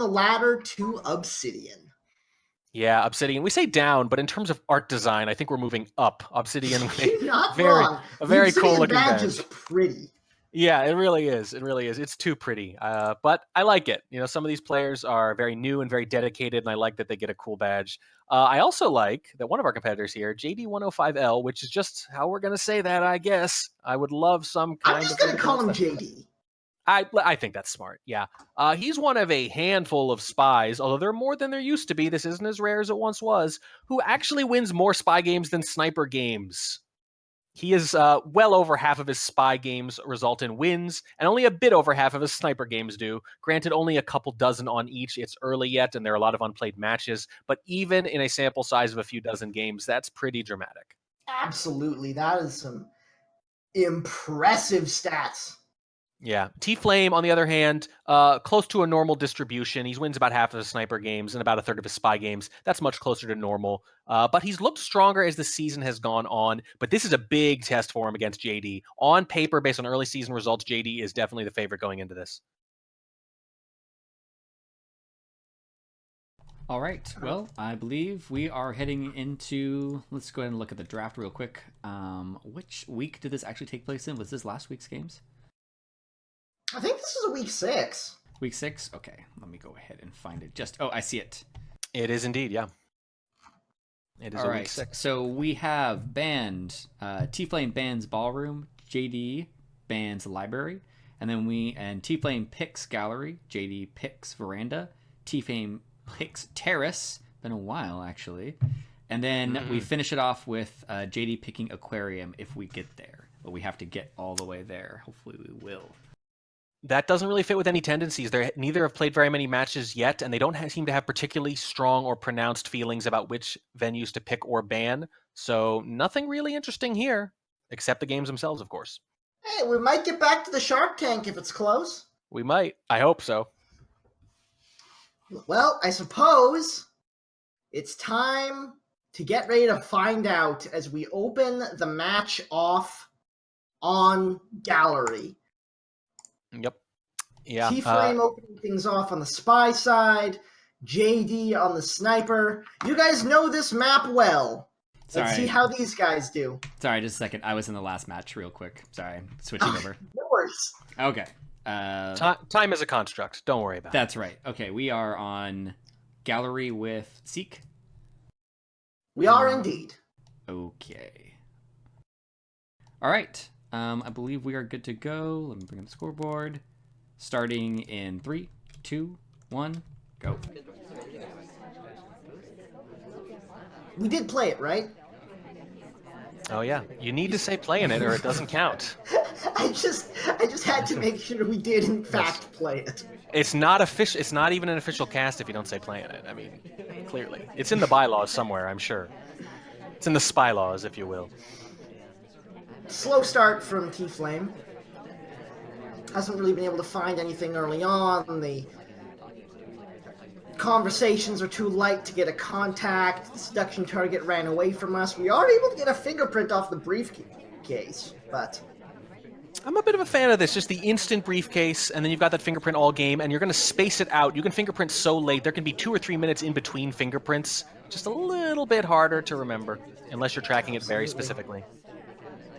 ladder to Obsidian. Yeah, Obsidian. We say down, but in terms of art design, I think we're moving up. Obsidian with You're not very, wrong. a The very cool Obsidian looking badge badge. is pretty. Yeah, it really is. It really is. It's too pretty. But I like it. You know, some of these players are very new and very dedicated, and I like that they get a cool badge. I also like that one of our competitors here, jd105l, which is just how we're going to say that, I guess. I would love some kind I'm of just going way to to call him pronounce that. JD. I think that's smart, yeah. He's one of a handful of spies, although there are more than there used to be. This isn't as rare as it once was, who actually wins more spy games than sniper games. He is well over half of his spy games result in wins, and only a bit over half of his sniper games do. Granted, only a couple dozen on each. It's early yet, and there are a lot of unplayed matches, but even in a sample size of a few dozen games, that's pretty dramatic. Absolutely. That is some impressive stats. Yeah. Tflameee, on the other hand, close to a normal distribution. He wins about half of his sniper games and about a third of his spy games. That's much closer to normal. But he's looked stronger as the season has gone on. But this is a big test for him against JD. On paper, based on early season results, JD is definitely the favorite going into this. All right. Well, I believe we are heading into. Let's go ahead and look at the draft real quick. Which week did this actually take place in? Was this last week's games? I think this is a week 6. Week 6? Okay, let me go ahead and find it. Oh, I see it. It is indeed, yeah. It is All a right. week 6. So we have banned Tflameee bans Ballroom, JD bans Library, and then Tflameee picks Gallery, JD picks Veranda, Tflameee picks Terrace. Been a while actually, and then we finish it off with JD picking Aquarium if we get there, but we have to get all the way there. Hopefully we will. That doesn't really fit with any tendencies. They neither have played very many matches yet, and they don't seem to have particularly strong or pronounced feelings about which venues to pick or ban. So nothing really interesting here, except the games themselves, of course. Hey, we might get back to the Shark Tank if it's close. We might. I hope so. Well, I suppose it's time to get ready to find out as we open the match off on Gallery. Yep. Yeah. Tflameee opening things off on the spy side, JD on the sniper. You guys know this map well. Let's see how these guys do. Sorry, just a second. I was in the last match real quick. Sorry. Switching over. No worries. Okay. Time is a construct. Don't worry about it. That's right. Okay, we are on Gallery with Seek. We are indeed. Okay. All right. I believe we are good to go. Let me bring up the scoreboard. Starting in 3, 2, 1, go. We did play it, right? Oh yeah. You need to say playing it or it doesn't count. I just had to make sure we did in fact play it. It's not official. It's not even an official cast if you don't say playing it. I mean, clearly. It's in the bylaws somewhere, I'm sure. It's in the spy laws, if you will. Slow start from Tflameee. Hasn't really been able to find anything early on. The conversations are too light to get a contact. The seduction target ran away from us. We are able to get a fingerprint off the briefcase, but I'm a bit of a fan of this, just the instant briefcase, and then you've got that fingerprint all game, and you're going to space it out. You can fingerprint so late, there can be 2 or 3 minutes in between fingerprints. Just a little bit harder to remember, unless you're tracking it very specifically.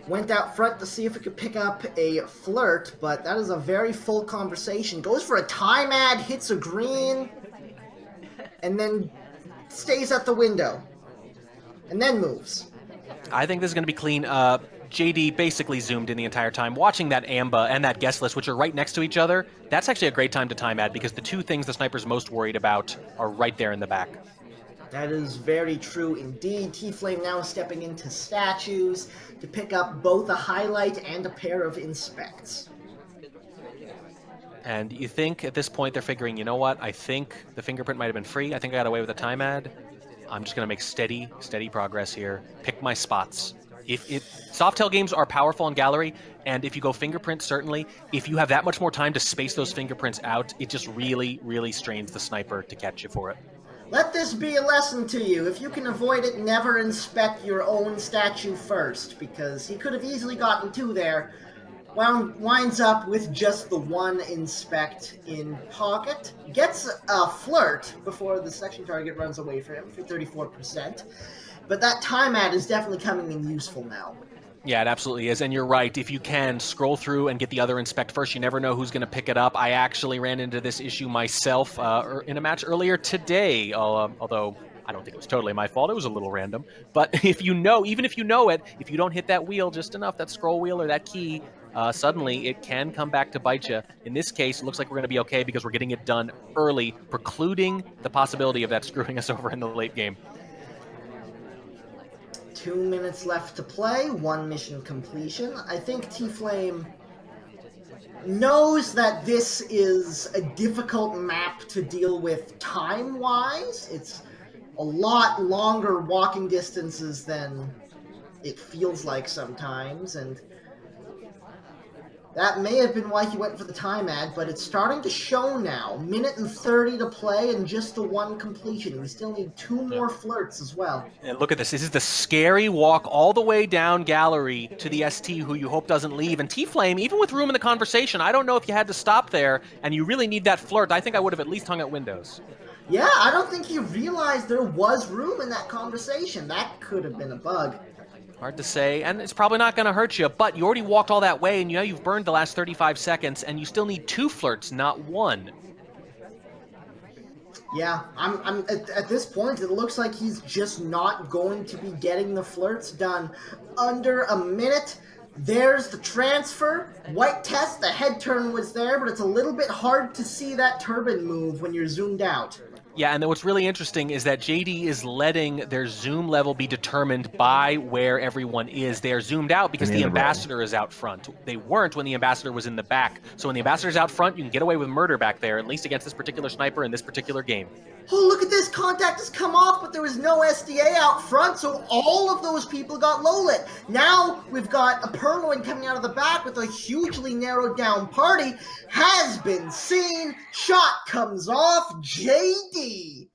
Went out front to see if we could pick up a flirt, but that is a very full conversation. Goes for a time ad, hits a green, and then stays at the window, and then moves. I think this is going to be clean. JD basically zoomed in the entire time. Watching that AMBA and that guest list, which are right next to each other, that's actually a great time to time ad, because the 2 things the sniper's most worried about are right there in the back. That is very true indeed. Tflameee now stepping into statues to pick up both a highlight and a pair of inspects. And you think at this point they're figuring, you know what, I think the fingerprint might have been free. I think I got away with a time ad. I'm just going to make steady progress here. Pick my spots. Softail games are powerful in Gallery, and if you go fingerprint, certainly, if you have that much more time to space those fingerprints out, it just really strains the sniper to catch you for it. Let this be a lesson to you. If you can avoid it, never inspect your own statue first, because he could have easily gotten 2 there. winds up with just the one inspect in pocket, gets a flirt before the section target runs away from him for 34%, but that time ad is definitely coming in useful now. Yeah, it absolutely is. And you're right. If you can scroll through and get the other inspect first, you never know who's going to pick it up. I actually ran into this issue myself in a match earlier today, although I don't think it was totally my fault. It was a little random. But if you know, even if you know it, if you don't hit that wheel just enough, that scroll wheel or that key, suddenly it can come back to bite you. In this case, it looks like we're going to be okay because we're getting it done early, precluding the possibility of that screwing us over in the late game. 2 minutes left to play, 1 mission completion. I think Tflameee knows that this is a difficult map to deal with time-wise. It's a lot longer walking distances than it feels like sometimes, and that may have been why he went for the time ad, but it's starting to show now. Minute and 30 to play and just the one completion. We still need 2 more flirts as well. And look at this. This is the scary walk all the way down gallery to the ST who you hope doesn't leave. And Tflameee, even with room in the conversation, I don't know if you had to stop there and you really need that flirt. I think I would have at least hung at windows. Yeah, I don't think he realized there was room in that conversation. That could have been a bug. Hard to say, and it's probably not going to hurt you, but you already walked all that way, and you know you've burned the last 35 seconds, and you still need 2 flirts, not 1. Yeah, I'm at this point, it looks like he's just not going to be getting the flirts done under a minute. There's the transfer. White test, the head turn was there, but it's a little bit hard to see that turbine move when you're zoomed out. Yeah, and then what's really interesting is that JD is letting their zoom level be determined by where everyone is. They are zoomed out because the ambassador is out front. They weren't when the ambassador was in the back. So when the ambassador's out front, you can get away with murder back there, at least against this particular sniper in this particular game. Oh, look at this. Contact has come off, but there was no SDA out front, so all of those people got low-lit. Now we've got a Purloin coming out of the back with a hugely narrowed down party. Has been seen. Shot comes off. JD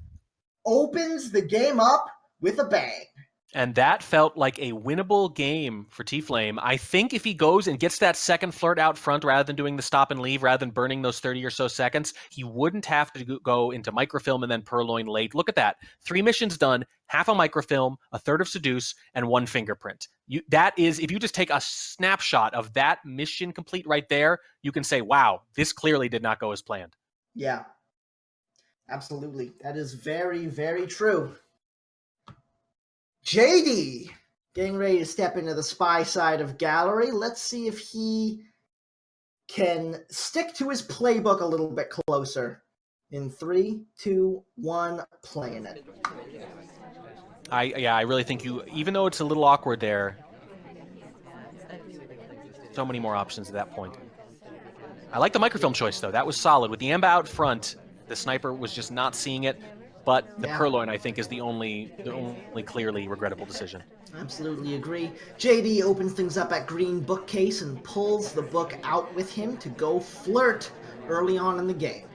opens the game up with a bang. And that felt like a winnable game for Tflameee. I think if he goes and gets that second flirt out front rather than doing the stop and leave, rather than burning those 30 or so seconds, he wouldn't have to go into microfilm and then Purloin late. Look at that. 3 missions done, half a microfilm, a third of seduce, and 1 fingerprint. That is, if you just take a snapshot of that mission complete right there, you can say, wow, this clearly did not go as planned. Yeah, absolutely. That is very, very true. JD getting ready to step into the spy side of gallery. Let's see if he can stick to his playbook a little bit closer. In 3, 2, 1, playing it. I really think you, even though it's a little awkward there, so many more options at that point. I like the microfilm choice, though. That was solid. With the Amba out front, the sniper was just not seeing it. But the Purloin, I think, is the only clearly regrettable decision. Absolutely agree. JD opens things up at green bookcase and pulls the book out with him to go flirt early on in the game.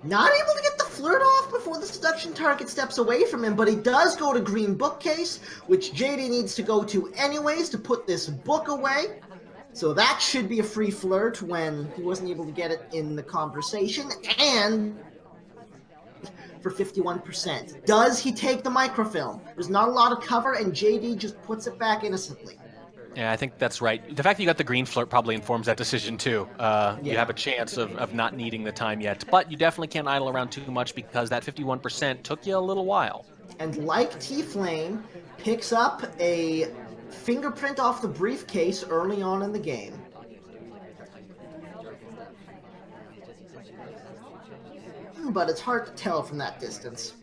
Not able to get the flirt off before the seduction target steps away from him, but he does go to green bookcase, which JD needs to go to anyways to put this book away. So that should be a free flirt when he wasn't able to get it in the conversation. And for 51%. Does he take the microfilm? There's not a lot of cover, and JD just puts it back innocently. Yeah, I think that's right. The fact that you got the green flirt probably informs that decision, too. You have a chance of not needing the time yet. But you definitely can't idle around too much because that 51% took you a little while. And like Tflameee, picks up a fingerprint off the briefcase early on in the game. But it's hard to tell from that distance.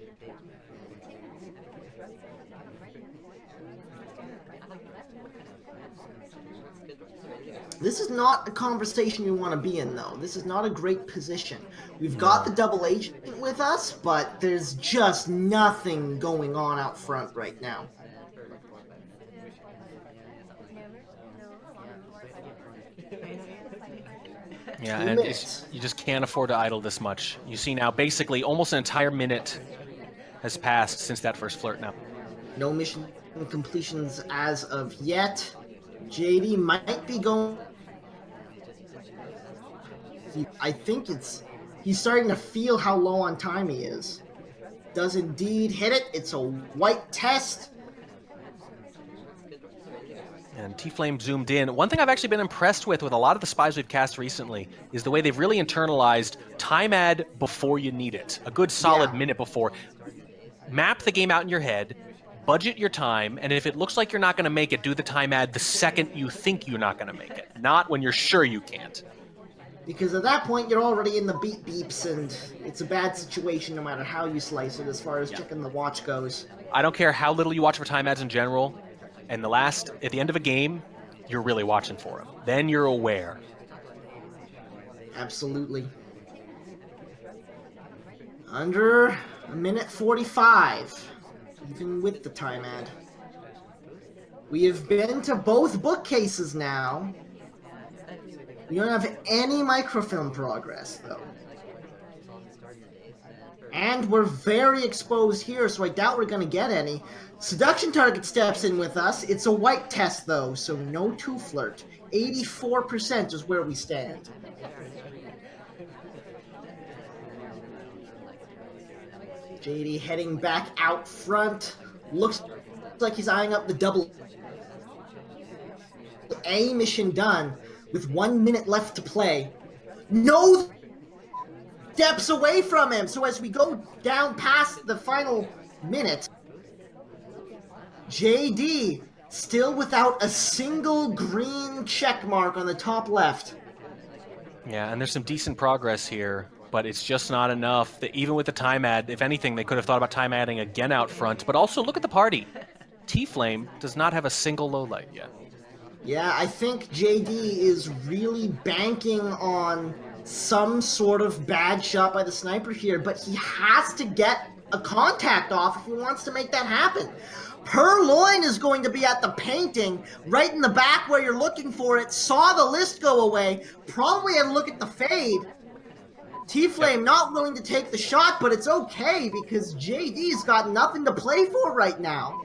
This is not a conversation you want to be in, though. This is not a great position. We've got the double agent with us, but there's just nothing going on out front right now. Yeah, and you just can't afford to idle this much. You see now, basically, almost an entire minute has passed since that first flirt now. No mission completions as of yet. JD might be going. I think he's starting to feel how low on time he is. Does indeed hit it. It's a white test. And Tflameee zoomed in. One thing I've actually been impressed with a lot of the spies we've cast recently is the way they've really internalized time ad before you need it. A good solid minute before. Map the game out in your head, budget your time, and if it looks like you're not going to make it, do the time ad the second you think you're not going to make it, not when you're sure you can't. Because at that point, you're already in the beep beeps, and it's a bad situation no matter how you slice it as far as checking the watch goes. I don't care how little you watch for time ads in general, and at the end of a game, you're really watching for them. Then you're aware. Absolutely. Under a minute 45, even with the time ad. We have been to both bookcases now. We don't have any microfilm progress, though. And we're very exposed here, so I doubt we're going to get any. Seduction target steps in with us. It's a white test, though, so no two-flirt. 84% is where we stand. JD heading back out front. Looks like he's eyeing up the double A mission done with 1 minute left to play. No steps away from him. So as we go down past the final minute, JD still without a single green check mark on the top left. Yeah, and there's some decent progress here, but it's just not enough. That even with the time ad, if anything, they could have thought about time adding again out front. But also, look at the party. Tflameee does not have a single low light yet. Yeah, I think JD is really banking on some sort of bad shot by the sniper here, but he has to get a contact off if he wants to make that happen. Purloin is going to be at the painting, right in the back where you're looking for it, saw the list go away, probably had a look at the fade. Tflameee not willing to take the shot, but it's okay because JD's got nothing to play for right now.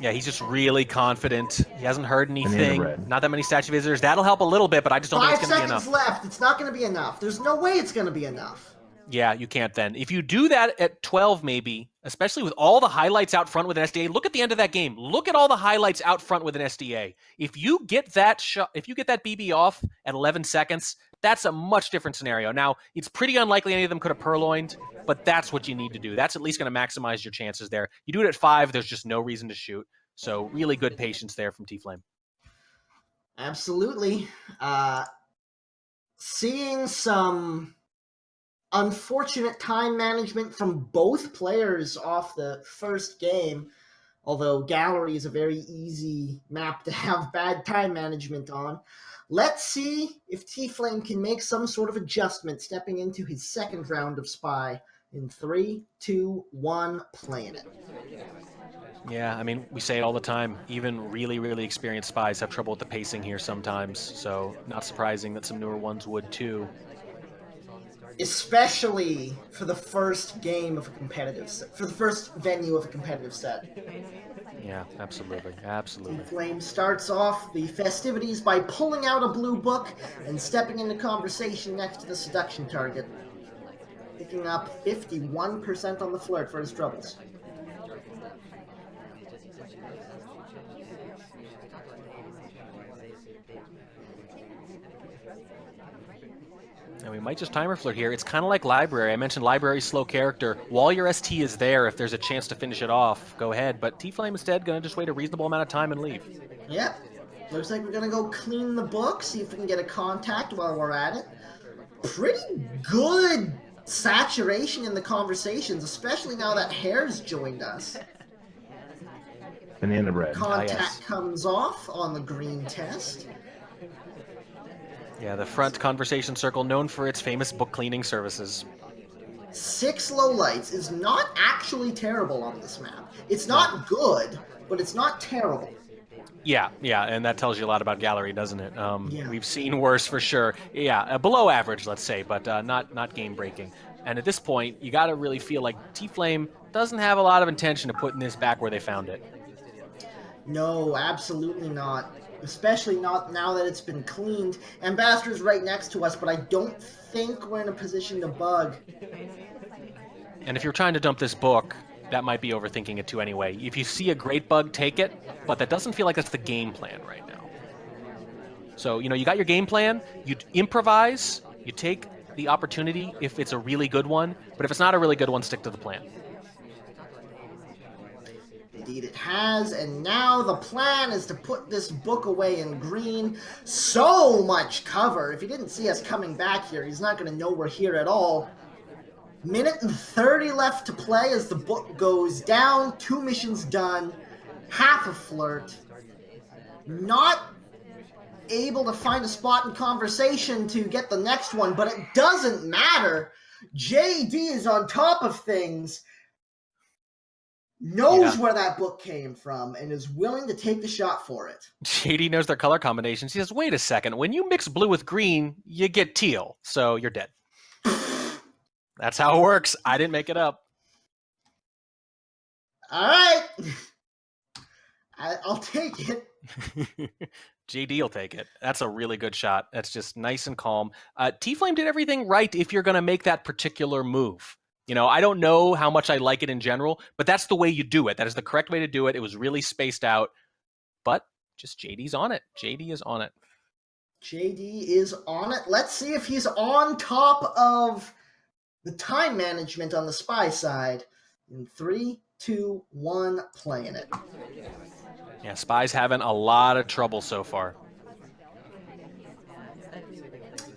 Yeah, he's just really confident. He hasn't heard anything. Not that many statue visitors. That'll help a little bit, but I just don't think it's going to be enough. 5 seconds left. It's not going to be enough. There's no way it's going to be enough. Yeah, you can't then. If you do that at 12 maybe, especially with all the highlights out front with an SDA, look at the end of that game. Look at all the highlights out front with an SDA. If you get that shot, if you get that BB off at 11 seconds, that's a much different scenario. Now, it's pretty unlikely any of them could have purloined, but that's what you need to do. That's at least going to maximize your chances there. You do it at 5, there's just no reason to shoot. So really good patience there from Tflameee. Absolutely. Seeing some unfortunate time management from both players off the first game, although Gallery is a very easy map to have bad time management on. Let's see if Tflameee can make some sort of adjustment stepping into his second round of Spy in 3, 2, 1, playing it. Yeah, I mean, we say it all the time. Even really, really experienced spies have trouble with the pacing here sometimes, so not surprising that some newer ones would too. Especially for the first game of a competitive set, for the first venue of a competitive set. Yeah, absolutely, absolutely. Tflameee starts off the festivities by pulling out a blue book and stepping into conversation next to the seduction target, picking up 51% on the flirt for his troubles. And we might just timer flirt here. It's kind of like Library. I mentioned Library's slow character. While your ST is there, if there's a chance to finish it off, go ahead. But Tflameee instead going to just wait a reasonable amount of time and leave. Yeah. Looks like we're going to go clean the book, see if we can get a contact while we're at it. Pretty good saturation in the conversations, especially now that Hare's joined us. Banana bread. Contact comes off on the green test. Yeah, the front conversation circle, known for its famous book cleaning services. 6 lowlights is not actually terrible on this map. It's not good, but it's not terrible. Yeah, and that tells you a lot about Gallery, doesn't it? Yeah. We've seen worse for sure. Yeah, below average, let's say, but not game-breaking. And at this point, you got to really feel like Tflameee doesn't have a lot of intention of putting this back where they found it. No, absolutely not. Especially not now that it's been cleaned. Ambassador's right next to us, but I don't think we're in a position to bug. And if you're trying to dump this book, that might be overthinking it too anyway. If you see a great bug, take it, but that doesn't feel like that's the game plan right now. So, you got your game plan, you improvise, you take the opportunity if it's a really good one, but if it's not a really good one, stick to the plan. Indeed it has, and now the plan is to put this book away in green. So much cover. If he didn't see us coming back here, he's not going to know we're here at all. Minute and 30 left to play as the book goes down. 2 missions done. Half a flirt. Not able to find a spot in conversation to get the next one, but it doesn't matter. JD is on top of things. Knows where that book came from and is willing to take the shot for it. JD knows their color combinations. He says, wait a second, when you mix blue with green, you get teal, so you're dead. That's how it works. I didn't make it up. All right. I'll take it. JD will take it. That's a really good shot. That's just nice and calm. Tflameee did everything right if you're going to make that particular move. I don't know how much I like it in general, but that's the way you do it. That is the correct way to do it. It was really spaced out, but just JD's on it. JD is on it. JD is on it. Let's see if he's on top of the time management on the spy side. In 3, 2, 1, playing it. Yeah, Spy's having a lot of trouble so far.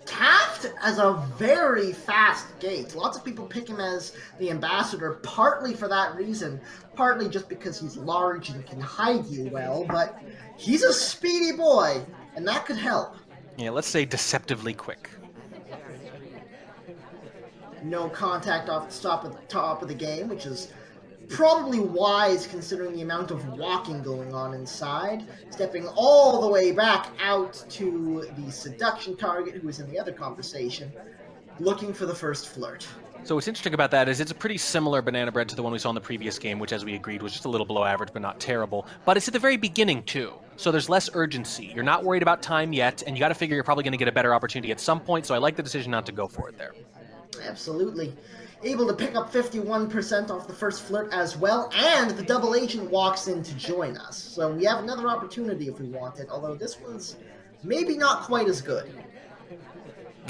Taft has a very fast gait. Lots of people pick him as the ambassador, partly for that reason, partly just because he's large and can hide you well, but he's a speedy boy, and that could help. Yeah, let's say deceptively quick. No contact off the top of the game, which is probably wise considering the amount of walking going on inside. Stepping all the way back out to the seduction target, who was in the other conversation, looking for the first flirt. So what's interesting about that is it's a pretty similar banana bread to the one we saw in the previous game, which, as we agreed, was just a little below average, but not terrible. But it's at the very beginning, too. So there's less urgency. You're not worried about time yet, and you got to figure you're probably going to get a better opportunity at some point, so I like the decision not to go for it there. Absolutely. Able to pick up 51% off the first flirt as well, and the double agent walks in to join us. So we have another opportunity if we want it, although this one's maybe not quite as good.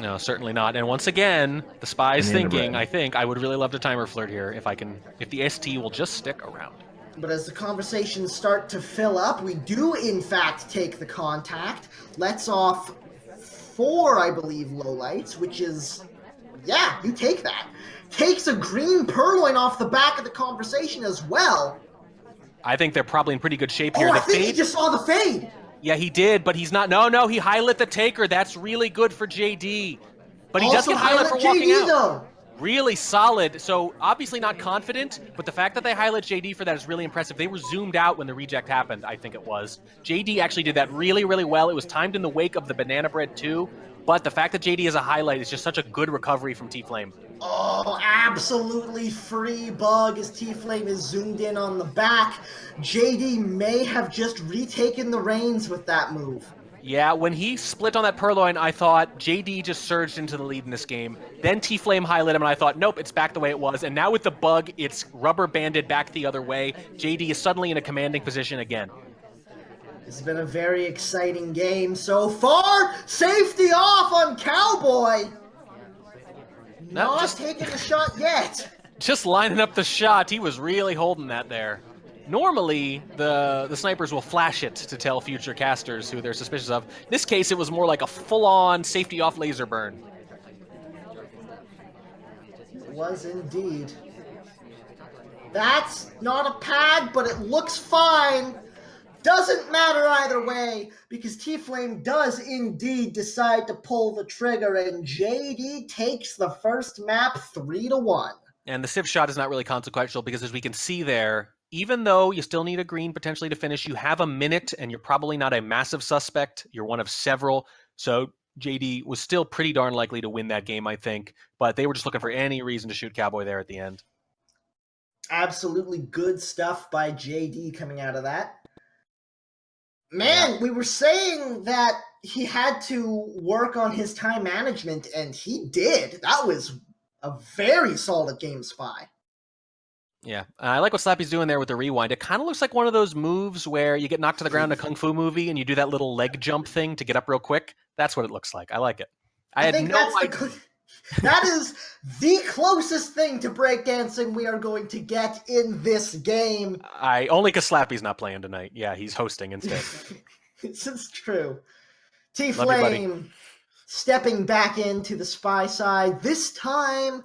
No, certainly not. And once again, the spy's thinking, I think, I would really love to timer flirt here if the ST will just stick around. But as the conversations start to fill up, we do in fact take the contact. Lets off 4, I believe, lowlights, which is, yeah, you take that. Takes a green purloin off the back of the conversation as well. I think they're probably in pretty good shape here. Oh, I think he just saw the fade. Yeah, he did, but he's not. No, he highlit the taker. That's really good for JD. But he does get highlight for walking out. Though. Really solid. So obviously not confident, but the fact that they highlight JD for that is really impressive. They were zoomed out when the reject happened, I think it was. JD actually did that really, really well. It was timed in the wake of the banana bread too, but the fact that JD is a highlight is just such a good recovery from Tflameee. Oh, absolutely free bug as Tflameee is zoomed in on the back. JD may have just retaken the reins with that move. Yeah, when he split on that purloin, I thought JD just surged into the lead in this game. Then Tflameee highlighted him, and I thought, nope, it's back the way it was. And now with the bug, it's rubber banded back the other way. JD is suddenly in a commanding position again. It's been a very exciting game so far. Safety off on Cowboy. Not just taking the shot yet. Just lining up the shot. He was really holding that there. Normally, the snipers will flash it to tell future casters who they're suspicious of. In this case, it was more like a full-on safety-off laser burn. It was indeed. That's not a pad, but it looks fine. Doesn't matter either way, because Tflameee does indeed decide to pull the trigger, and JD takes the first map 3-1. And the Civ shot is not really consequential, because as we can see there, even though you still need a green potentially to finish, you have a minute, and you're probably not a massive suspect. You're one of several. So JD was still pretty darn likely to win that game, I think. But they were just looking for any reason to shoot Cowboy there at the end. Absolutely good stuff by JD coming out of that. Man, we were saying that he had to work on his time management, and he did. That was a very solid game spy. Yeah, I like what Slappy's doing there with the rewind. It kind of looks like one of those moves where you get knocked to the ground in a kung fu movie and you do that little leg jump thing to get up real quick. That's what it looks like. I like it. I had think no that's idea. that is the closest thing to breakdancing we are going to get in this game. Only because Slappy's not playing tonight. Yeah, he's hosting instead. This is true. Love you, buddy. Tflameee stepping back into the spy side, this time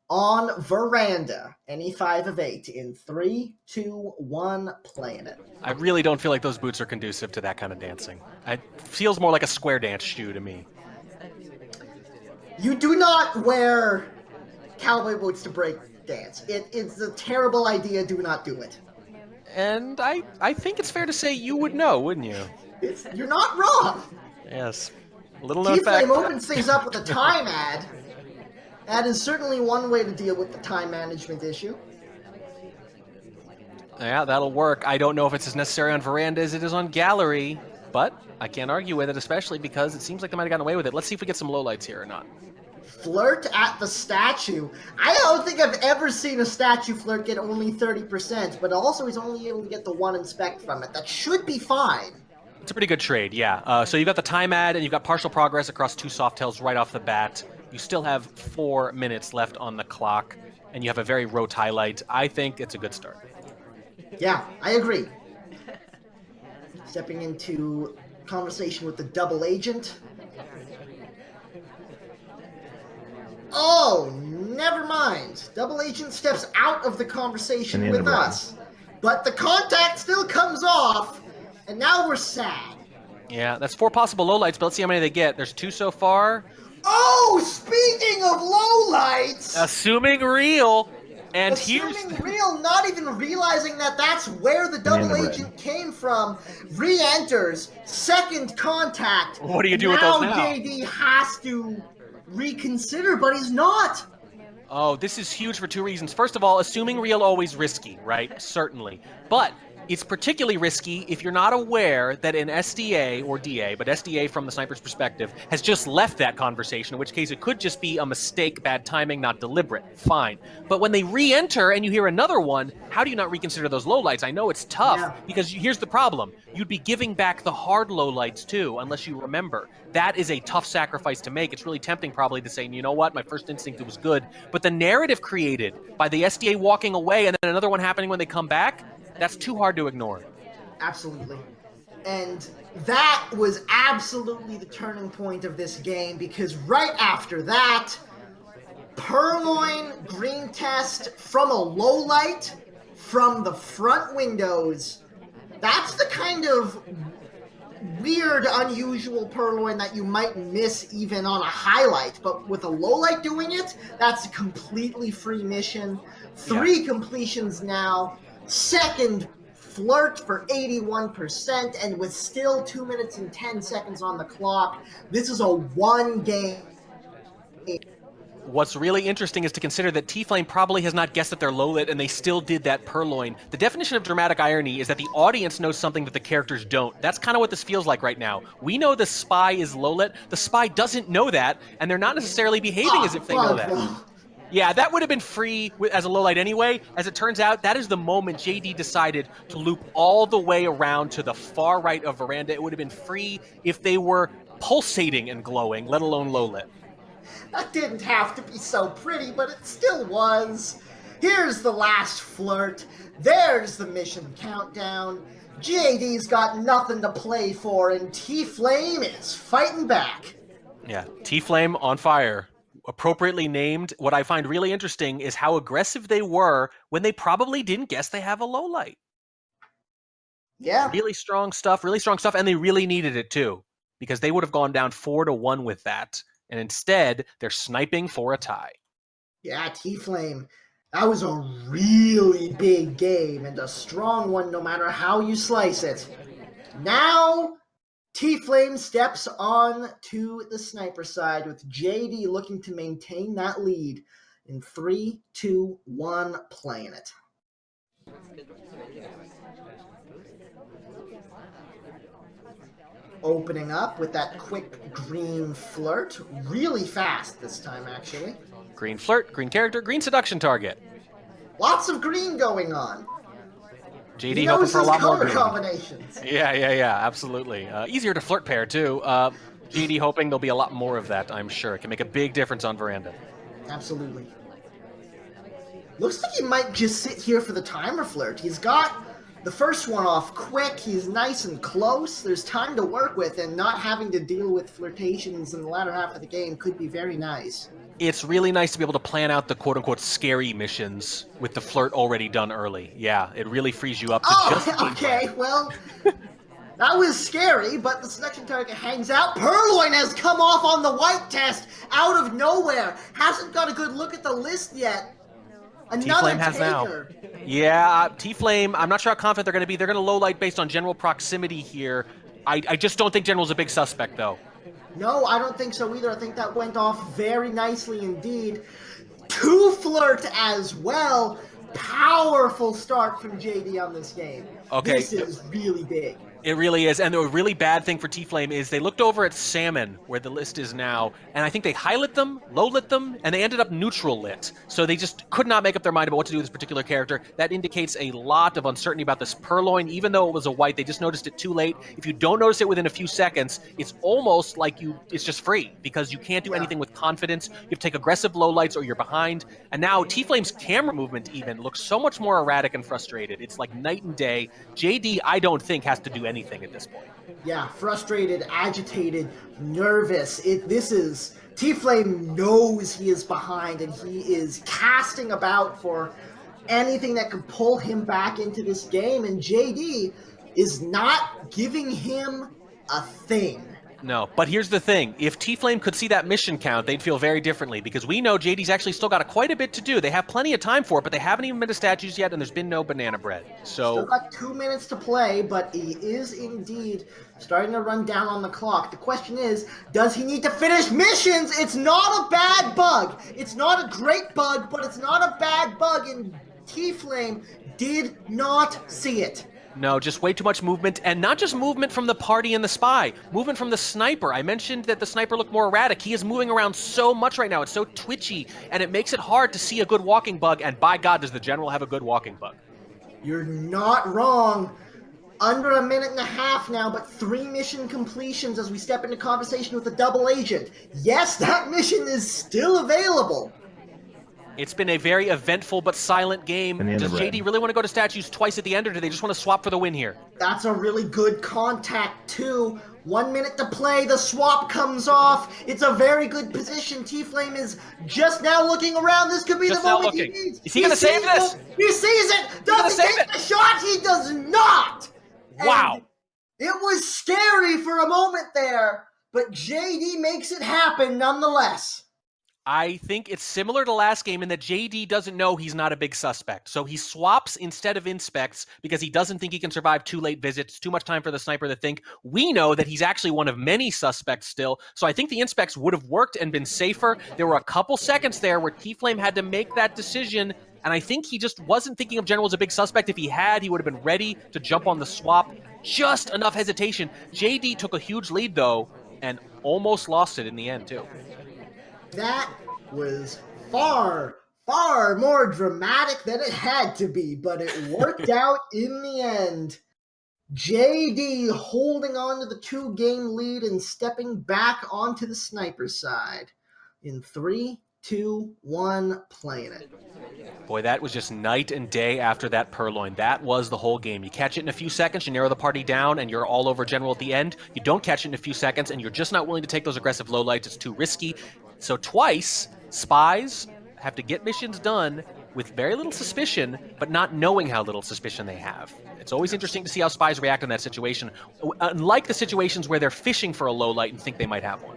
on Veranda. Any 5 of 8 in 3, 2, 1, playing it. I really don't feel like those boots are conducive to that kind of dancing. It feels more like a square dance shoe to me. You do not wear cowboy boots to break dance. It's a terrible idea. Do not do it. And I think it's fair to say you would know, wouldn't you? You're not wrong. Yes. Little known fact. Tflameee opens things up with a time ad. That is certainly one way to deal with the time management issue. Yeah, that'll work. I don't know if it's as necessary on Veranda as it is on Gallery, but I can't argue with it, especially because it seems like they might have gotten away with it. Let's see if we get some lowlights here or not. Flirt at the statue. I don't think I've ever seen a statue flirt get only 30%, but also he's only able to get the 1 inspect from it. That should be fine. It's a pretty good trade, yeah. So you've got the time ad and you've got partial progress across 2 soft tails right off the bat. You still have 4 minutes left on the clock, and you have a very rote highlight. I think it's a good start. Yeah, I agree. Stepping into conversation with the double agent. Oh, never mind. Double agent steps out of the conversation with us. But the contact still comes off, and now we're sad. Yeah, that's 4 possible lowlights, but let's see how many they get. There's 2 so far. Oh, speaking of lowlights! Assuming real. And Assuming real, not even realizing that that's where the double agent came from, re-enters, second contact. What do you do with those now? JD has to reconsider, but he's not. Oh, this is huge for 2 reasons. First of all, assuming real always risky, right? Certainly. But it's particularly risky if you're not aware that an SDA, or DA, but SDA from the sniper's perspective, has just left that conversation, in which case it could just be a mistake, bad timing, not deliberate. Fine. But when they re-enter and you hear another one, how do you not reconsider those lowlights? I know it's tough, because here's the problem. You'd be giving back the hard lowlights too, unless you remember. That is a tough sacrifice to make. It's really tempting probably to say, you know what, my first instinct was good. But the narrative created by the SDA walking away and then another one happening when they come back, that's too hard to ignore. Absolutely. And that was absolutely the turning point of this game, because right after that, Purloin green test from a low light from the front windows. That's the kind of weird, unusual Purloin that you might miss even on a highlight, but with a low light doing it, that's a completely free mission. 3 completions now. Second flirt for 81%, and with still 2 minutes and 10 seconds on the clock, this is a 1 game. What's really interesting is to consider that Tflameee probably has not guessed that they're low lit and they still did that Purloin. The definition of dramatic irony is that the audience knows something that the characters don't. That's kind of what this feels like right now. We know the spy is low lit, the spy doesn't know that, and they're not necessarily behaving as if they know that. Yeah, that would have been free as a lowlight anyway. As it turns out, that is the moment JD decided to loop all the way around to the far right of Veranda. It would have been free if they were pulsating and glowing, let alone low lit. That didn't have to be so pretty, but it still was. Here's the last flirt. There's the mission countdown. JD's got nothing to play for, and Tflameee is fighting back. Yeah, Tflameee on fire. Appropriately named. What I find really interesting is how aggressive they were when they probably didn't guess they have a low light. Yeah. Really strong stuff, and they really needed it too, because they would have gone down 4-1 with that, and instead, they're sniping for a tie. Yeah, Tflameee. That was a really big game, and a strong one no matter how you slice it. Now, Tflameee steps on to the sniper side, with JD looking to maintain that lead in 3, 2, 1, playing it. opening up with that quick green flirt. Really fast this time, actually. Green flirt, green character, green seduction target. Lots of green going on. JD He hoping knows for a his lot more color green. combinations. Yeah, absolutely. Easier to flirt pair, too. JD hoping there'll be a lot more of that, I'm sure. It can make a big difference on Veranda. Absolutely. Looks like he might just sit here for the timer flirt. He's got the first one off quick. He's nice and close. There's time to work with, and not having to deal with flirtations in the latter half of the game could be very nice. It's really nice to be able to plan out the quote-unquote scary missions with the flirt already done early. Yeah, it really frees you up to just... Okay, well, that was scary, but the seduction target hangs out. Purloin has come off on the white test out of nowhere. Hasn't got a good look at the list yet. Another Tflameee has now. taker. Yeah, Tflameee, I'm not sure how confident they're going to be. They're going to low light based on general proximity here. I just don't think General's a big suspect, though. No, I don't think so either. I think that went off very nicely indeed. 2 flirt as well. Powerful start from JD on this game. Okay. This is really big. It really is, and the really bad thing for Tflameee is they looked over at Salmon, where the list is now, and I think they high-lit them, low-lit them, and they ended up neutral-lit. So they just could not make up their mind about what to do with this particular character. That indicates a lot of uncertainty about this Purloin. Even though it was a white, they just noticed it too late. If you don't notice it within a few seconds, it's almost like it's just free, because you can't do anything with confidence. You have to take aggressive low-lights or you're behind. And now Tflamee's camera movement even looks so much more erratic and frustrated. It's like night and day. JD, I don't think, has to do anything at this point. Yeah, frustrated, agitated, nervous. Tflameee knows he is behind, and he is casting about for anything that could pull him back into this game, and JD is not giving him a thing. No, but here's the thing. If Tflameee could see that mission count, they'd feel very differently, because we know JD's actually still got quite a bit to do. They have plenty of time for it, but they haven't even been to statues yet, and there's been no banana bread. So Still got 2 minutes to play, but he is indeed starting to run down on the clock. The question is, does he need to finish missions? It's not a bad bug. It's not a great bug, but it's not a bad bug, and Tflameee did not see it. no, just way too much movement, and not just movement from the party and the spy, movement from the sniper. I mentioned that the sniper looked more erratic. He is moving around so much right now. It's so twitchy, and it makes it hard to see a good walking bug, and by God, does the General have a good walking bug. You're not wrong. Under a minute and a half now, but 3 mission completions as we step into conversation with a double agent. Yes, that mission is still available. It's been a very eventful but silent game. Does JD really want to go to statues twice at the end, or do they just want to swap for the win here? That's a really good contact, too. 1 minute to play, the swap comes off. It's a very good position. Tflameee is just now looking around. This could be Just the now moment he looking. needs. Is he gonna save this? He sees it! gonna Does he save take it? the shot? He does not! Wow. And it was scary for a moment there, but JD makes it happen nonetheless. I think it's similar to last game in that JD doesn't know he's not a big suspect. So he swaps instead of inspects because he doesn't think he can survive 2 late visits, too much time for the sniper to think. We know that he's actually one of many suspects still. So I think the inspects would have worked and been safer. There were a couple seconds there where Tflameee had to make that decision. And I think he just wasn't thinking of General as a big suspect. If he had, he would have been ready to jump on the swap. Just enough hesitation. JD took a huge lead, though, and almost lost it in the end, too. That was far, far more dramatic than it had to be, but it worked out in the end. JD holding on to the 2-game lead and stepping back onto the sniper side. In 3, 2, 1, playing it. Boy, that was just night and day after that Purloin. That was the whole game. You catch it in a few seconds, you narrow the party down, and you're all over General at the end. You don't catch it in a few seconds, and you're just not willing to take those aggressive lowlights. It's too risky. So twice, spies have to get missions done with very little suspicion, but not knowing how little suspicion they have. It's always interesting to see how spies react in that situation, unlike the situations where they're fishing for a low light and think they might have one.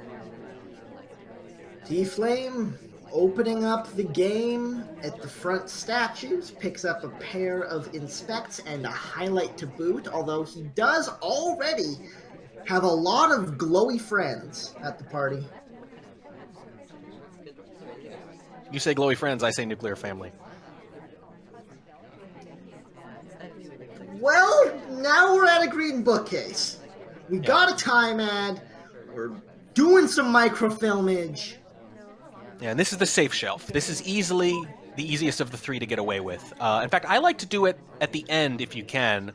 Tflameee opening up the game at the front statues, picks up a pair of inspects and a highlight to boot, although he does already have a lot of glowy friends at the party. You say glowy friends, I say nuclear family. Well, now we're at a green bookcase. We got a time ad. We're doing some microfilmage. Yeah, and this is the safe shelf. This is easily the easiest of the three to get away with. In fact, I like to do it at the end if you can.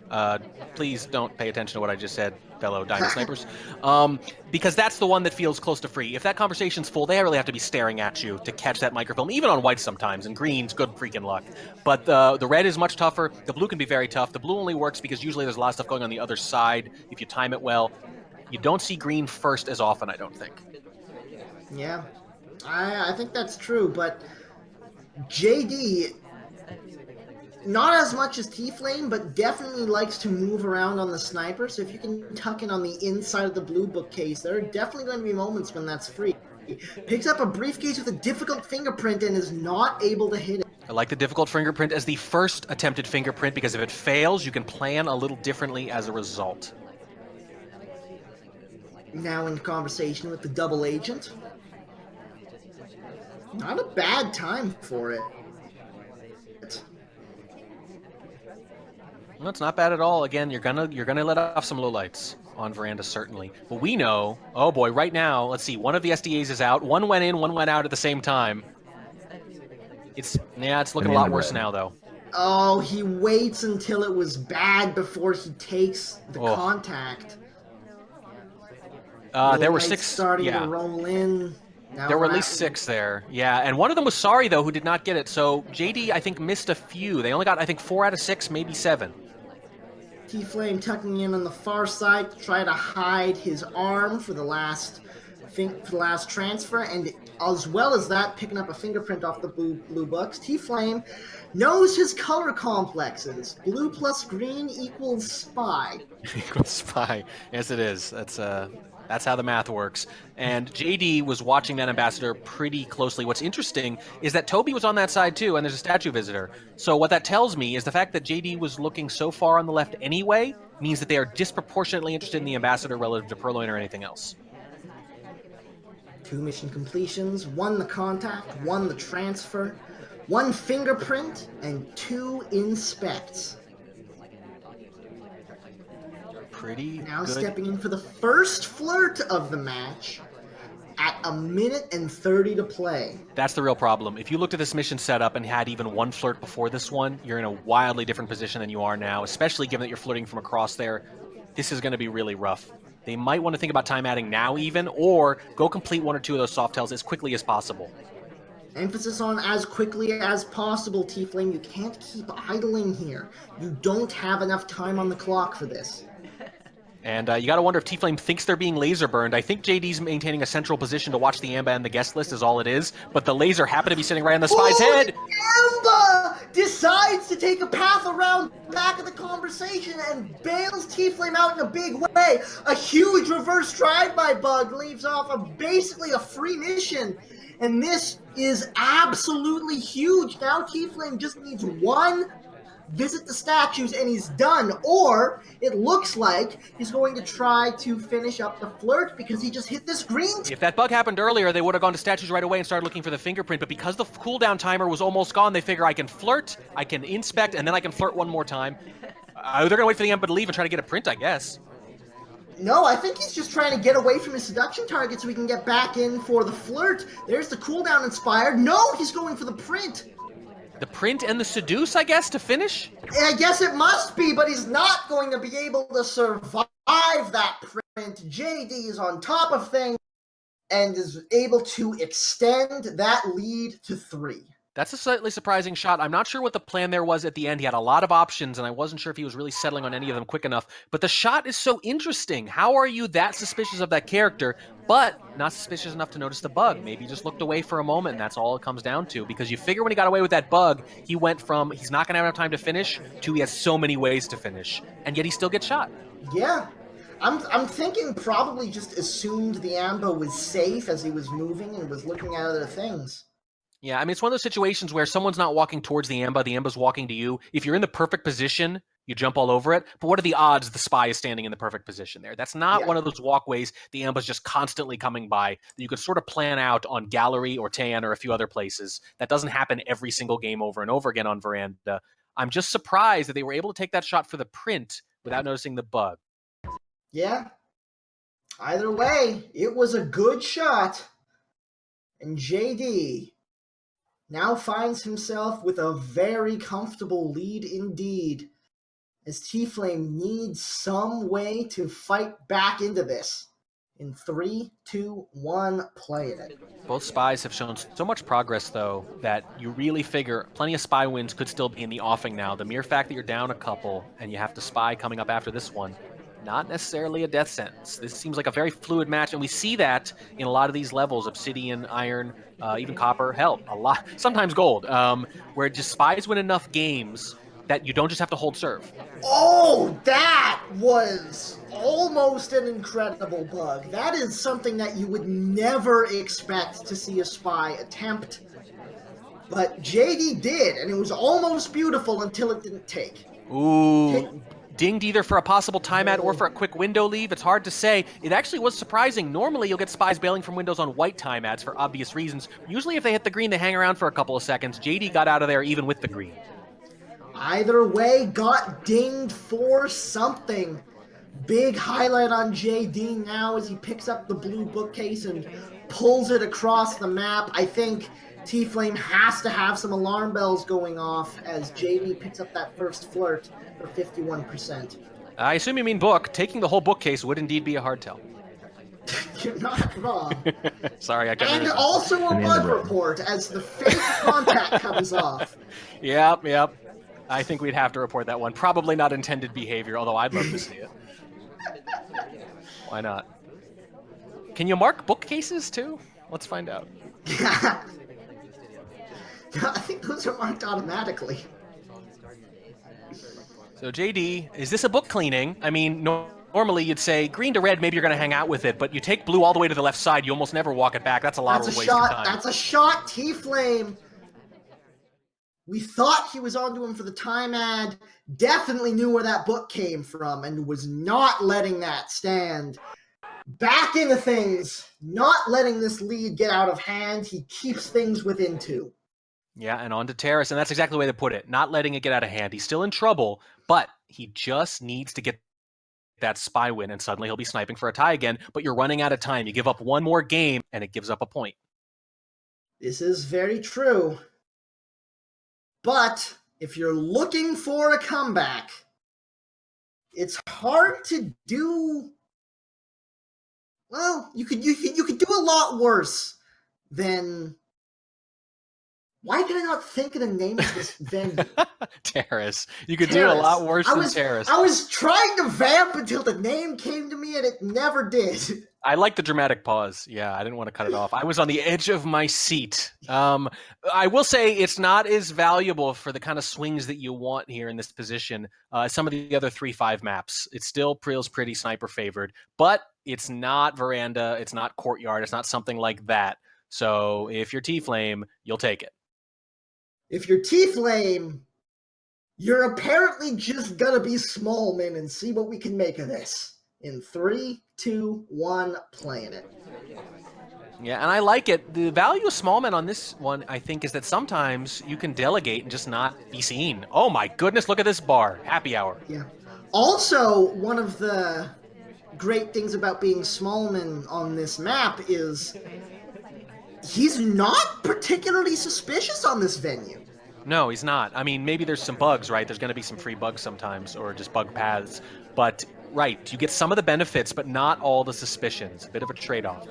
Please don't pay attention to what I just said, fellow Diamond Snipers, because that's the one that feels close to free. If that conversation's full, they really have to be staring at you to catch that microfilm, even on white sometimes, and green's good freaking luck. But the red is much tougher. The blue can be very tough. The blue only works because usually there's a lot of stuff going on the other side if you time it well. You don't see green first as often, I don't think. Yeah, I think that's true, but JD, not as much as Tflameee, but definitely likes to move around on the sniper, so if you can tuck in on the inside of the blue bookcase, there are definitely going to be moments when that's free. Picks up a briefcase with a difficult fingerprint and is not able to hit it. I like the difficult fingerprint as the first attempted fingerprint because if it fails, you can plan a little differently as a result. Now in conversation with the double agent. Not a bad time for it. Well, it's not bad at all. Again, you're gonna let off some lowlights on Veranda, certainly. But we know, oh boy, right now, let's see, one of the SDAs is out. One went in, one went out at the same time. It's looking a lot worse now, though. Oh, he waits until it was bad before he takes the contact. There were 6 starting to roll in. Now there were at least 6 there. Yeah, and one of them was sorry, though, who did not get it. So JD, I think, missed a few. They only got, I think, 4 out of 6, maybe 7. Tflameee tucking in on the far side to try to hide his arm for the last transfer, and as well as that, picking up a fingerprint off the blue books. Tflameee knows his color complexes. Blue plus green equals spy. Equals spy. Yes, it is. That's how the math works. And JD was watching that ambassador pretty closely. What's interesting is that Toby was on that side too, and there's a statue visitor. So what that tells me is the fact that JD was looking so far on the left anyway means that they are disproportionately interested in the ambassador relative to Purloin or anything else. 2 mission completions, 1 the contact, 1 the transfer, 1 fingerprint, and 2 inspects. Pretty now good. Stepping in for the first flirt of the match at 1:30 to play. That's the real problem. If you looked at this mission setup and had even 1 flirt before this one, you're in a wildly different position than you are now, especially given that you're flirting from across there. This is going to be really rough. They might want to think about time adding now even, or go complete 1 or 2 of those soft tells as quickly as possible. Emphasis on as quickly as possible, Tflameee. You can't keep idling here. You don't have enough time on the clock for this. And you got to wonder if Tflameee thinks they're being laser burned. I think JD's maintaining a central position to watch the Amba and the guest list is all it is, but the laser happened to be sitting right on the spy's head. Amba decides to take a path around back of the conversation and bails Tflameee out in a big way. A huge reverse drive-by bug leaves off basically a free mission. And this is absolutely huge. Now Tflameee just needs 1 visit the statues and he's done, or it looks like he's going to try to finish up the flirt because he just hit this green. If that bug happened earlier, they would have gone to statues right away and started looking for the fingerprint, but because the cooldown timer was almost gone, they figure I can flirt, I can inspect, and then I can flirt 1 more time. They're gonna wait for the Ember to leave and try to get a print, I guess. No, I think he's just trying to get away from his seduction target so he can get back in for the flirt. There's the cooldown inspired. No, he's going for the print. The print and the seduce, I guess, to finish? I guess it must be, but he's not going to be able to survive that print. JD is on top of things and is able to extend that lead to 3. That's a slightly surprising shot. I'm not sure what the plan there was at the end. He had a lot of options, and I wasn't sure if he was really settling on any of them quick enough. But the shot is so interesting. How are you that suspicious of that character, but not suspicious enough to notice the bug? Maybe he just looked away for a moment, and that's all it comes down to. Because you figure when he got away with that bug, he went from he's not going to have enough time to finish to he has so many ways to finish. And yet he still gets shot. Yeah. I'm thinking probably just assumed the Amba was safe as he was moving and was looking at other things. Yeah, I mean, it's one of those situations where someone's not walking towards the Amba's walking to you. If you're in the perfect position, you jump all over it. But what are the odds the spy is standing in the perfect position there? That's not one of those walkways the Amba's just constantly coming by that you could sort of plan out on Gallery or Tan or a few other places. That doesn't happen every single game over and over again on Veranda. I'm just surprised that they were able to take that shot for the print without noticing the bug. Yeah. Either way, it was a good shot. And JD now finds himself with a very comfortable lead indeed, as Tflameee needs some way to fight back into this. In 3, 2, 1, playing it. Both spies have shown so much progress, though, that you really figure plenty of spy wins could still be in the offing now. The mere fact that you're down a couple and you have to spy coming up after this one, not necessarily a death sentence. This seems like a very fluid match, and we see that in a lot of these levels: obsidian, iron, even copper, hell, a lot, sometimes gold, where just spies win enough games that you don't just have to hold serve. Oh, that was almost an incredible bug. That is something that you would never expect to see a spy attempt. But JD did, and it was almost beautiful until it didn't take. Ooh, dinged either for a possible time ad or for a quick window leave. It's hard to say. It actually was surprising. Normally, you'll get spies bailing from windows on white time ads for obvious reasons. Usually, if they hit the green, they hang around for a couple of seconds. JD got out of there even with the green. Either way, got dinged for something. Big highlight on JD now as he picks up the blue bookcase and pulls it across the map. I think Tflameee has to have some alarm bells going off as JD picks up that first flirt for 51%. I assume you mean book. Taking the whole bookcase would indeed be a hard tell. You're not wrong. Sorry, I can't. And also a bug report as the fake contact comes off. Yep. I think we'd have to report that one. Probably not intended behavior, although I'd love to see it. Why not? Can you mark bookcases too? Let's find out. Yeah. I think those are marked automatically. So JD, is this a book cleaning? I mean, normally you'd say green to red, maybe you're going to hang out with it, but you take blue all the way to the left side, you almost never walk it back. That's a lot of waste of time. That's a shot, Tflameee. We thought he was onto him for the time ad, definitely knew where that book came from, and was not letting that stand. Back into things, not letting this lead get out of hand. He keeps things within 2. Yeah, and on to Terrace, and that's exactly the way to put it. Not letting it get out of hand. He's still in trouble, but he just needs to get that spy win, and suddenly he'll be sniping for a tie again, but you're running out of time. You give up one more game, and it gives up a point. This is very true. But if you're looking for a comeback, it's hard to do. Well, you could do a lot worse than. Why can I not think of the name of this venue? Terrace. You could do a lot worse than Terrace. I was trying to vamp until the name came to me, and it never did. I like the dramatic pause. Yeah, I didn't want to cut it off. I was on the edge of my seat. I will say it's not as valuable for the kind of swings that you want here in this position as some of the other 3-5 maps. It still feels pretty sniper favored, but it's not Veranda, it's not Courtyard, it's not something like that. So if you're Tflameee, you'll take it. If you're Tflameee, you're apparently just gonna be Smallman and see what we can make of this. In 3, 2, 1, playing it. Yeah, and I like it. The value of Smallman on this one, I think, is that sometimes you can delegate and just not be seen. Oh my goodness, look at this bar. Happy hour. Yeah. Also, one of the great things about being Smallman on this map is he's not particularly suspicious on this venue. No, he's not. I mean, maybe there's some bugs, right? There's going to be some free bugs sometimes, or just bug paths. But, right, you get some of the benefits, but not all the suspicions. A bit of a trade-off.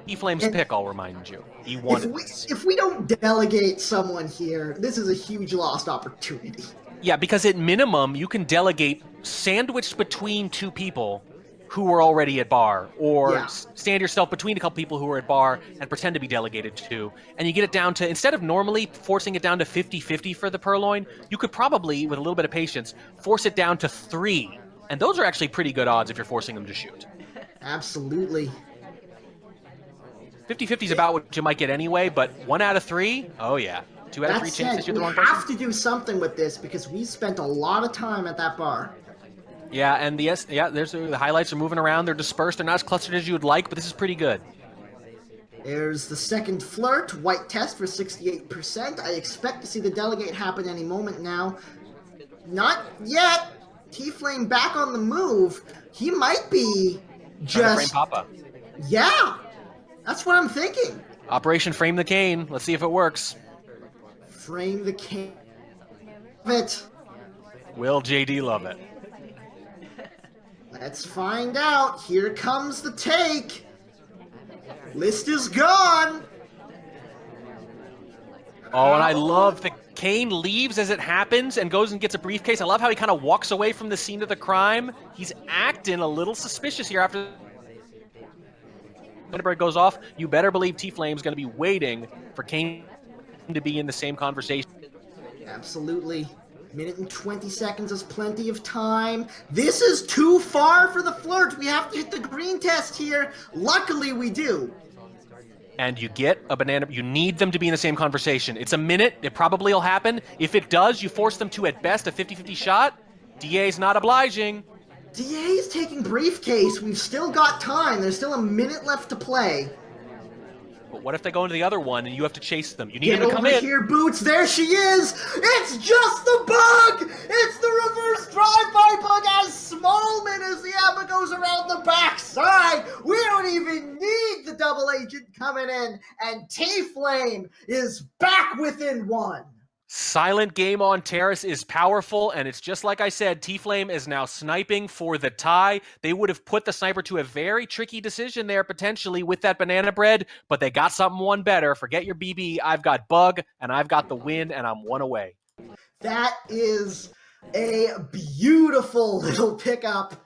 Tflamee's pick, I'll remind you. He won if we don't delegate someone here, this is a huge lost opportunity. Yeah, because at minimum, you can delegate sandwiched between 2 people who are already at bar, or stand yourself between a couple people who are at bar and pretend to be delegated to, and you get it down to, instead of normally forcing it down to 50-50 for the Purloin, you could probably, with a little bit of patience, force it down to 3, and those are actually pretty good odds if you're forcing them to shoot. Absolutely. 50-50 is about what you might get anyway, but 1 out of 3, oh yeah. 2 out of 3 chances you're the wrong person. We have to do something with this because we spent a lot of time at that bar. Yeah, and the highlights are moving around. They're dispersed. They're not as clustered as you would like, but this is pretty good. There's the second flirt, white test for 68%. I expect to see the delegate happen any moment now. Not yet. Tflameee back on the move. He might be Trying to frame just... Papa. Yeah, that's what I'm thinking. Operation Frame the Cane. Let's see if it works. Frame the cane. It. Will JD love it? Let's find out. Here comes the take. List is gone. Oh, and I love the Cane leaves as it happens and goes and gets a briefcase. I love how he kind of walks away from the scene of the crime. He's acting a little suspicious here after the break goes off. You better believe Tflamee's going to be waiting for Cane to be in the same conversation. Absolutely. Minute and 20 seconds is plenty of time. This is too far for the flirt. We have to hit the green test here. Luckily, we do. And you get a banana. You need them to be in the same conversation. It's a minute. It probably will happen. If it does, you force them to, at best, a 50-50 shot. DA's not obliging. DA's taking briefcase. We've still got time. There's still a minute left to play. But what if they go into the other one and you have to chase them? You need Get them to come over in. here, Boots. There she is. It's just the bug. It's the reverse drive-by bug as Smallman as the Emma goes around the backside. We don't even need the double agent coming in. And Tflameee is back within one. Silent game on Terrace is powerful, and it's just like I said, Tflameee is now sniping for the tie. They would have put the sniper to a very tricky decision there, potentially, with that banana bread, but they got something one better. Forget your BB. I've got Bug, and I've got the win, and I'm one away. That is a beautiful little pickup.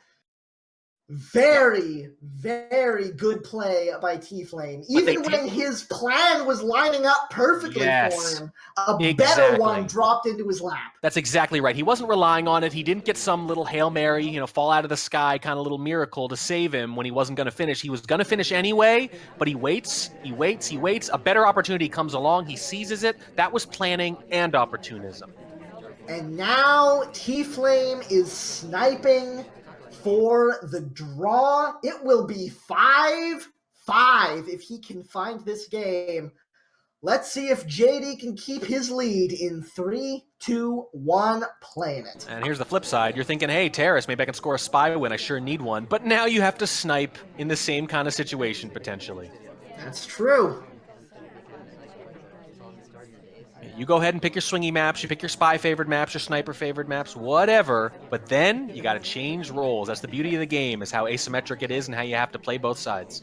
Very, very good play by Tflameee. Even when his plan was lining up perfectly for him, a better one dropped into his lap. That's exactly right. He wasn't relying on it. He didn't get some little Hail Mary, fall out of the sky kind of little miracle to save him when he wasn't going to finish. He was going to finish anyway, but he waits, he waits, he waits. A better opportunity comes along. He seizes it. That was planning and opportunism. And now Tflameee is sniping for the draw. It will be 5-5 if he can find this game. Let's see if JD can keep his lead in 3, 2, 1, playing it. And here's the flip side. You're thinking, hey, Terrace, maybe I can score a spy win. I sure need one. But now you have to snipe in the same kind of situation, potentially. That's true. You go ahead and pick your swingy maps, you pick your spy favored maps, your sniper favored maps, whatever. But then you got to change roles. That's the beauty of the game, is how asymmetric it is and how you have to play both sides.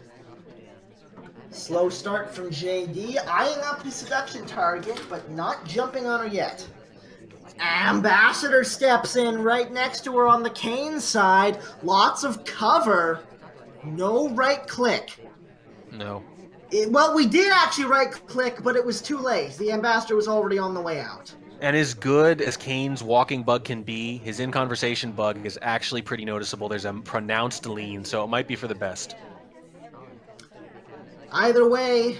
Slow start from JD, eyeing up his seduction target, but not jumping on her yet. Ambassador steps in right next to her on the Cane side. Lots of cover. No right click. No. Well, we did actually right-click, but it was too late. The Ambassador was already on the way out. And as good as Kane's walking bug can be, his in-conversation bug is actually pretty noticeable. There's a pronounced lean, so it might be for the best. Either way,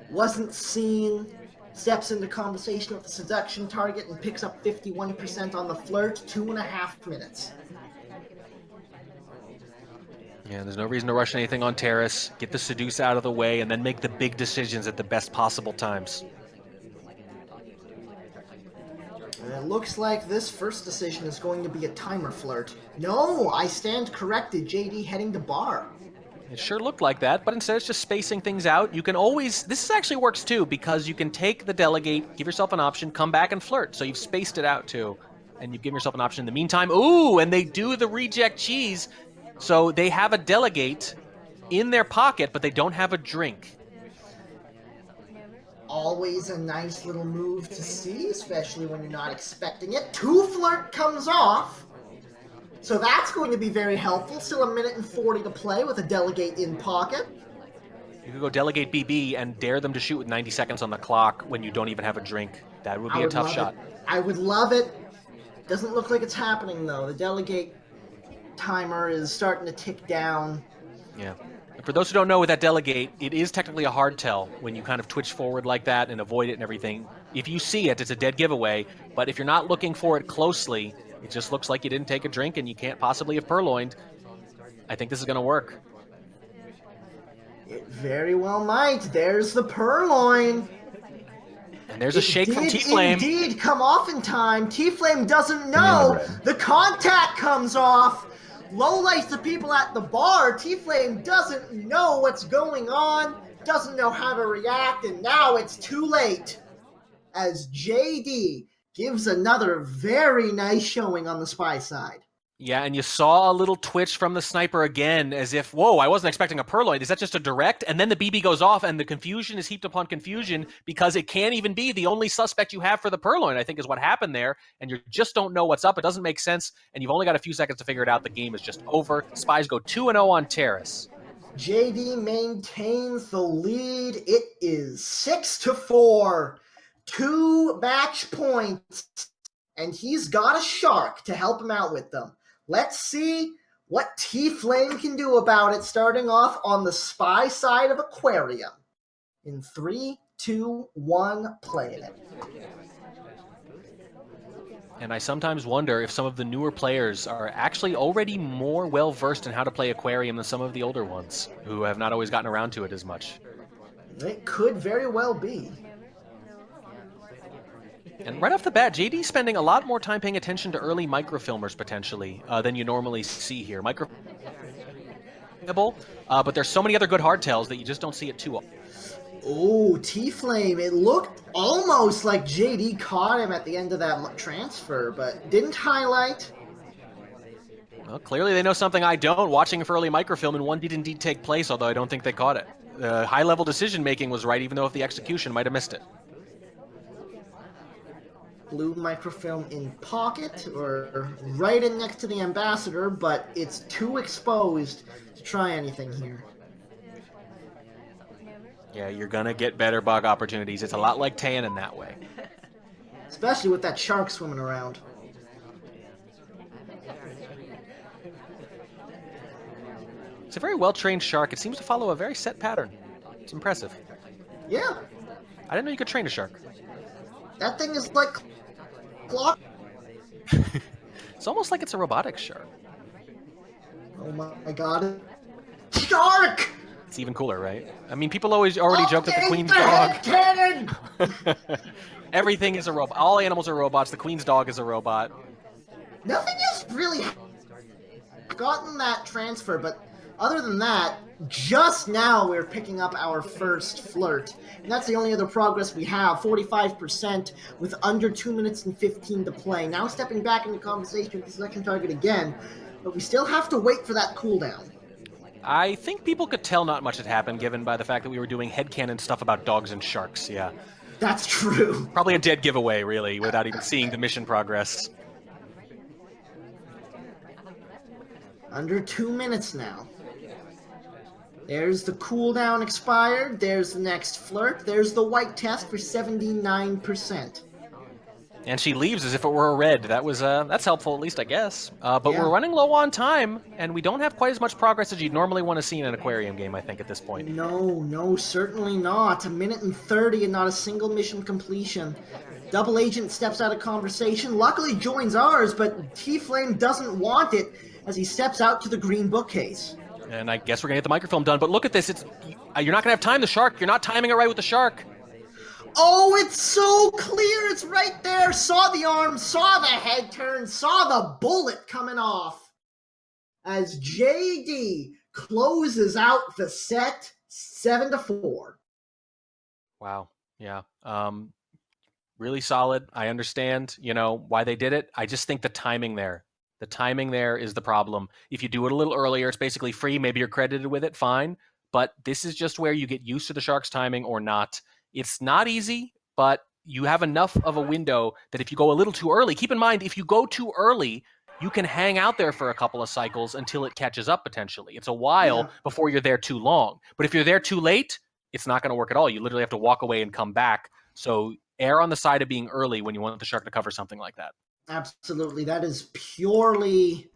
wasn't seen. Steps into conversation with the seduction target and picks up 51% on the flirt, 2.5 minutes. Yeah, there's no reason to rush anything on Terrace. Get the seduce out of the way, and then make the big decisions at the best possible times. And it looks like this first decision is going to be a timer flirt. No, I stand corrected. JD heading to bar. It sure looked like that, but instead it's just spacing things out. You can always... This actually works, too, because you can take the delegate, give yourself an option, come back and flirt. So you've spaced it out, too. And you've given yourself an option in the meantime. Ooh, and they do the reject cheese. So they have a delegate in their pocket, but they don't have a drink. Always a nice little move to see, especially when you're not expecting it. 2 flirt comes off. So that's going to be very helpful. Still a minute and 40 to play with a delegate in pocket. You could go delegate BB and dare them to shoot with 90 seconds on the clock when you don't even have a drink. That would be a tough shot. I would love it. Doesn't look like it's happening, though. The delegate timer is starting to tick down. Yeah. For those who don't know, with that delegate, it is technically a hard tell when you kind of twitch forward like that and avoid it and everything. If you see it, it's a dead giveaway. But if you're not looking for it closely, it just looks like you didn't take a drink and you can't possibly have purloined. I think this is going to work. It very well might. There's the purloin. And there's a shake from did Tflameee. indeed come off in time. Tflameee doesn't In the know. red. The contact comes off. Lowlights the people at the bar. Tflameee doesn't know what's going on, doesn't know how to react, and now it's too late. As JD gives another very nice showing on the spy side. Yeah, and you saw a little twitch from the sniper again, as if, whoa, I wasn't expecting a Purloid. Is that just a direct? And then the BB goes off, and the confusion is heaped upon confusion because it can't even be the only suspect you have for the Purloid, I think is what happened there. And you just don't know what's up. It doesn't make sense, and you've only got a few seconds to figure it out. The game is just over. Spies go 2-0 on Terrace. JD maintains the lead. It is 6-4. 2 match points. And he's got a shark to help him out with them. Let's see what Tflameee can do about it, starting off on the spy side of Aquarium. In 3, 2, 1, playing it. And I sometimes wonder if some of the newer players are actually already more well-versed in how to play Aquarium than some of the older ones, who have not always gotten around to it as much. It could very well be. And right off the bat, JD's spending a lot more time paying attention to early microfilmers, potentially, than you normally see here. But there's so many other good hardtails that you just don't see it too often. Oh, Tflameee, it looked almost like JD caught him at the end of that transfer, but didn't highlight. Well, clearly they know something I don't. Watching for early microfilm, and one did indeed take place, although I don't think they caught it. High-level decision-making was right, even though if the execution might have missed it. Blue microfilm in pocket, or right in next to the ambassador, but it's too exposed to try anything here. Yeah, you're gonna get better bug opportunities. It's a lot like Tan in that way. Especially with that shark swimming around. It's a very well-trained shark. It seems to follow a very set pattern. It's impressive. Yeah, I didn't know you could train a shark. that thing is like clock. It's almost like it's a robotic shark. Oh my god. Shark! It's even cooler, right? I mean, people already joke that the Queen's head dog... cannon! Everything is a robot. All animals are robots. The Queen's dog is a robot. Nothing has really gotten that transfer, but other than that, just now we're picking up our first flirt. And that's the only other progress we have, 45% with under 2 minutes and 15 to play. Now stepping back into conversation with the second target again, but we still have to wait for that cooldown. I think people could tell not much had happened, given by the fact that we were doing headcanon stuff about dogs and sharks, yeah. That's true. Probably a dead giveaway, really, without even seeing the mission progress. Under 2 minutes now. There's the cooldown expired, there's the next flirt, there's the white test for 79%. And she leaves as if it were a red. That's helpful, at least, I guess. But Yeah. We're running low on time, and we don't have quite as much progress as you'd normally want to see in an aquarium game, I think, at this point. No, certainly not. 1 minute and 30 and not a single mission completion. Double Agent steps out of conversation, luckily joins ours, but Tflameee doesn't want it as he steps out to the green bookcase. And I guess we're going to get the microfilm done, but look at this. You're not going to have time the shark. You're not timing it right with the shark. Oh, it's so clear. It's right there. Saw the arm, saw the head turn, saw the bullet coming off. As JD closes out the set 7-4. Wow. Yeah. Really solid. I understand, why they did it. I just think the timing there is the problem. If you do it a little earlier, it's basically free. Maybe you're credited with it, fine. But this is just where you get used to the shark's timing or not. It's not easy, but you have enough of a window that if you go a little too early, keep in mind, if you go too early, you can hang out there for a couple of cycles until it catches up, potentially. It's a while before you're there too long. But if you're there too late, it's not going to work at all. You literally have to walk away and come back. So err on the side of being early when you want the shark to cover something like that. Absolutely. That is purely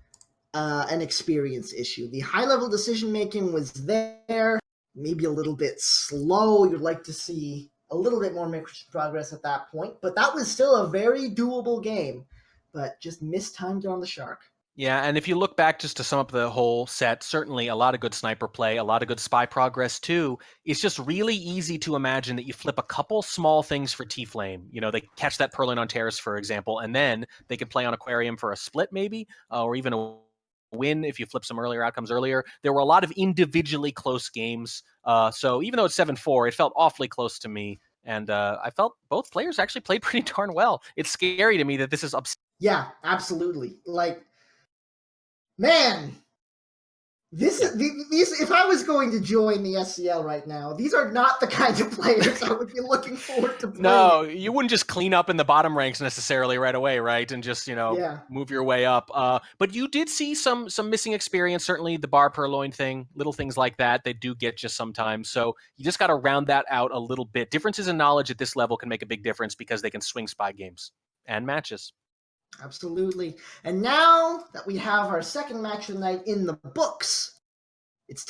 an experience issue. The high-level decision-making was there, maybe a little bit slow. You'd like to see a little bit more mission progress at that point, but that was still a very doable game, but just mistimed it on the shark. Yeah, and if you look back just to sum up the whole set, certainly a lot of good sniper play, a lot of good spy progress too. It's just really easy to imagine that you flip a couple small things for Tflameee. You know, they catch that Purloin on Terrace, for example, and then they could play on Aquarium for a split maybe, or even a win if you flip some earlier outcomes earlier. There were a lot of individually close games. So even though it's 7-4, it felt awfully close to me. And I felt both players actually played pretty darn well. It's scary to me that this is Yeah, absolutely. Like, man, this is these. If I was going to join the SCL right now, these are not the kind of players I would be looking forward to playing. No, you wouldn't just clean up in the bottom ranks necessarily right away, right? And just, Yeah. move your way up. But you did see some missing experience, certainly the bar purloin thing, little things like that. They do get you sometimes. So you just got to round that out a little bit. Differences in knowledge at this level can make a big difference because they can swing spy games and matches. Absolutely. And now that we have our second match of the night in the books, it's